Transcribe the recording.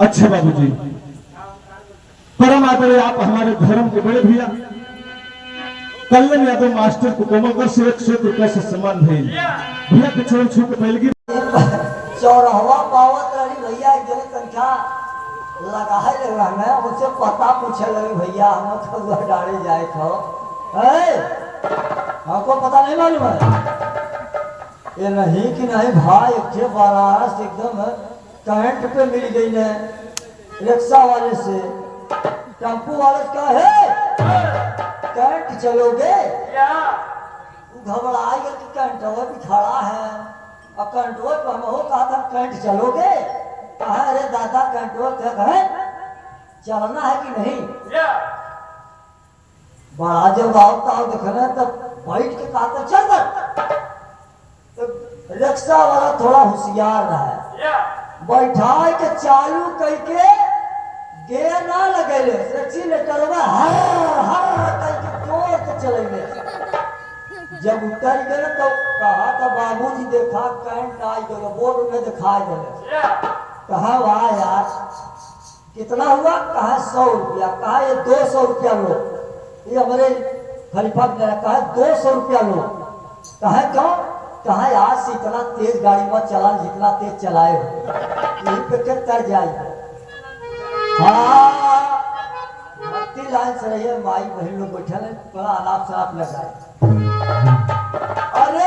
अच्छा बाबूजी, परम आदरणीय आप हमारे धर्म के बड़े भैया कल्याण यादव मास्टर को कोमलगढ़ से 100 रुपया से सम्मान भेज भैया के छोड़ छू के पहले की चौराहा पावत रही भैया एक जन तनखा लगा है मैं मुझसे पता पूछे लगे भैया हम तो डाले जाए थो हमको पता नहीं मालूम है ये नहीं कि नहीं भाई एक बारात एकदम करंट पे मिल गई ने रिक्शा वाले से टेम्पू वाले का है करंट चलोगे घबराई कि करंट भी खड़ा है और करंट पर हम कहा था करंट चलोगे कहा अरे दादा करंट क्या कहे चलना है कि नहीं बड़ा जब आवता हो देखना तब बैठ के कहा था चल तो रिक्शा वाला थोड़ा होशियार रहा है बैठा के चालू करके गे ना लगे एक्सीलेटरवा हर हर करके जोर से चलेंगे जब उतर गए तो कहा था बाबूजी देखा करंट आई गए बोर्ड में दिखाई दे कहा वाह यार कितना हुआ कहा 100 रुपया कहा ये 200 रुपया लो ये हमारे खलीफा ने कहा 200 रुपया लो कहा क्यों कहा आज से इतना तेज गाड़ी मत चला जितना तेज चलाए यही पे के तर जाए हाँ लाइन से रहिए माई बहन लोग बैठे बड़ा अनाप शनाप लग रहा है अरे